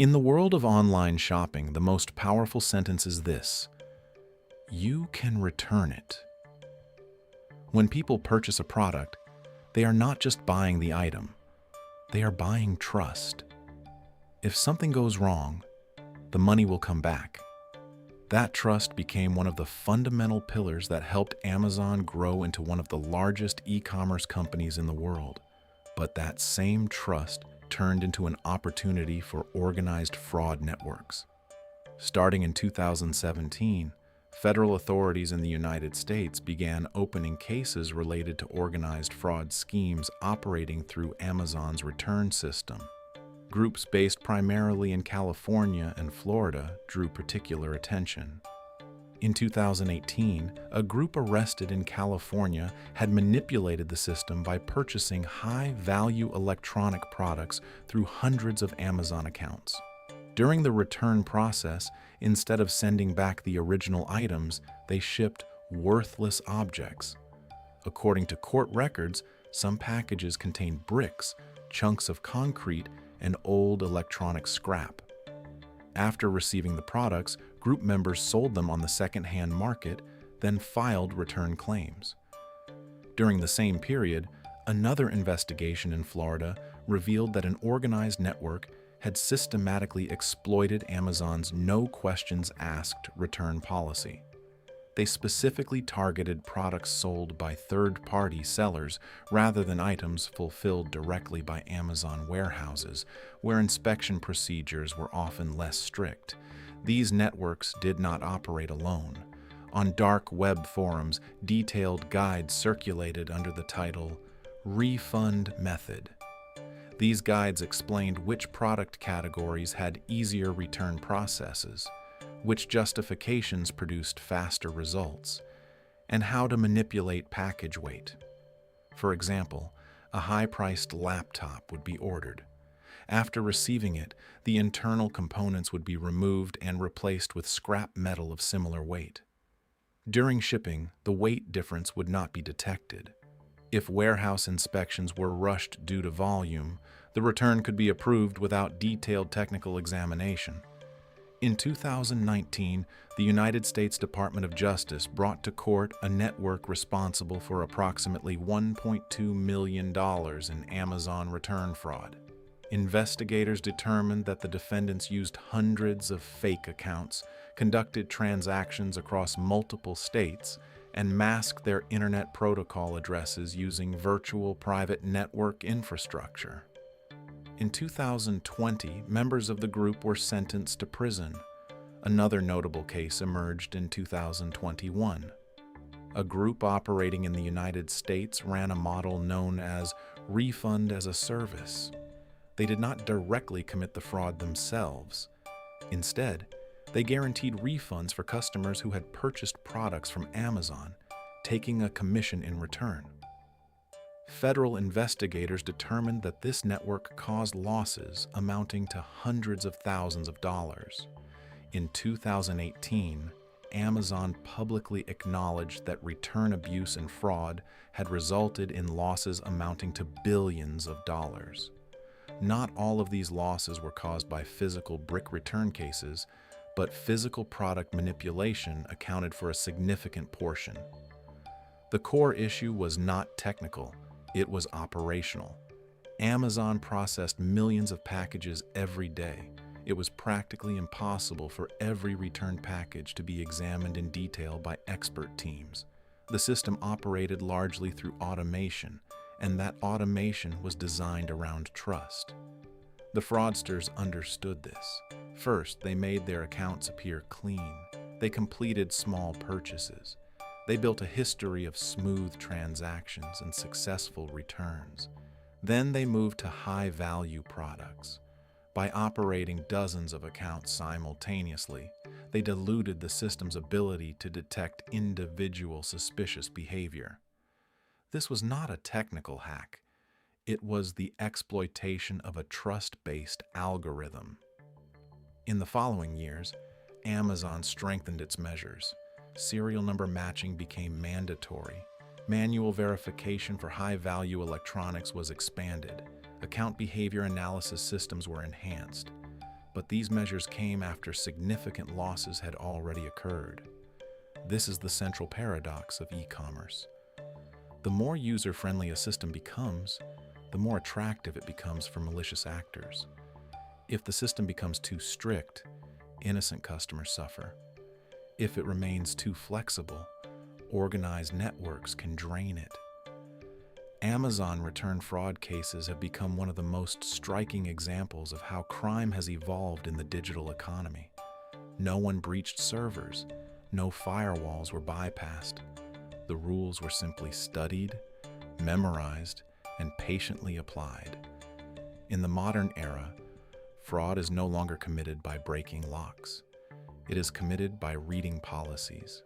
In the world of online shopping, the most powerful sentence is this: you can return it. When people purchase a product, they are not just buying the item, they are buying trust. If something goes wrong, the money will come back. That trust became one of the fundamental pillars that helped Amazon grow into one of the largest e-commerce companies in the world. But that same trust turned into an opportunity for organized fraud networks. Starting in 2017, federal authorities in the United States began opening cases related to organized fraud schemes operating through Amazon's return system. Groups based primarily in California and Florida drew particular attention. In 2018, a group arrested in California had manipulated the system by purchasing high-value electronic products through hundreds of Amazon accounts. During the return process, instead of sending back the original items, they shipped worthless objects. According to court records, some packages contained bricks, chunks of concrete, and old electronic scrap. After receiving the products, group members sold them on the second-hand market, then filed return claims. During the same period, another investigation in Florida revealed that an organized network had systematically exploited Amazon's no questions asked return policy. They specifically targeted products sold by third-party sellers rather than items fulfilled directly by Amazon warehouses, where inspection procedures were often less strict. These networks did not operate alone. On dark web forums, detailed guides circulated under the title Refund Method. These guides explained which product categories had easier return processes, which justifications produced faster results, and how to manipulate package weight. For example, a high-priced laptop would be ordered. After receiving it, the internal components would be removed and replaced with scrap metal of similar weight. During shipping, the weight difference would not be detected. If warehouse inspections were rushed due to volume, the return could be approved without detailed technical examination. In 2019, the United States Department of Justice brought to court a network responsible for approximately $1.2 million in Amazon return fraud. Investigators determined that the defendants used hundreds of fake accounts, conducted transactions across multiple states, and masked their internet protocol addresses using virtual private network infrastructure. In 2020, members of the group were sentenced to prison. Another notable case emerged in 2021. A group operating in the United States ran a model known as Refund as a Service. They did not directly commit the fraud themselves. Instead, they guaranteed refunds for customers who had purchased products from Amazon, taking a commission in return. Federal investigators determined that this network caused losses amounting to hundreds of thousands of dollars. In 2018, Amazon publicly acknowledged that return abuse and fraud had resulted in losses amounting to billions of dollars. Not all of these losses were caused by physical brick return cases, but physical product manipulation accounted for a significant portion. The core issue was not technical. It was operational. Amazon processed millions of packages every day. It was practically impossible for every returned package to be examined in detail by expert teams. The system operated largely through automation, and that automation was designed around trust. The fraudsters understood this. First, they made their accounts appear clean. They completed small purchases. They built a history of smooth transactions and successful returns. Then they moved to high-value products. By operating dozens of accounts simultaneously, they diluted the system's ability to detect individual suspicious behavior. This was not a technical hack. It was the exploitation of a trust-based algorithm. In the following years, Amazon strengthened its measures. Serial number matching became mandatory. Manual verification for high-value electronics was expanded. Account behavior analysis systems were enhanced. But these measures came after significant losses had already occurred. This is the central paradox of e-commerce. The more user-friendly a system becomes, the more attractive it becomes for malicious actors. If the system becomes too strict, innocent customers suffer. If it remains too flexible, organized networks can drain it. Amazon return fraud cases have become one of the most striking examples of how crime has evolved in the digital economy. No one breached servers, no firewalls were bypassed. The rules were simply studied, memorized, and patiently applied. In the modern era, fraud is no longer committed by breaking locks. It is committed by reading policies,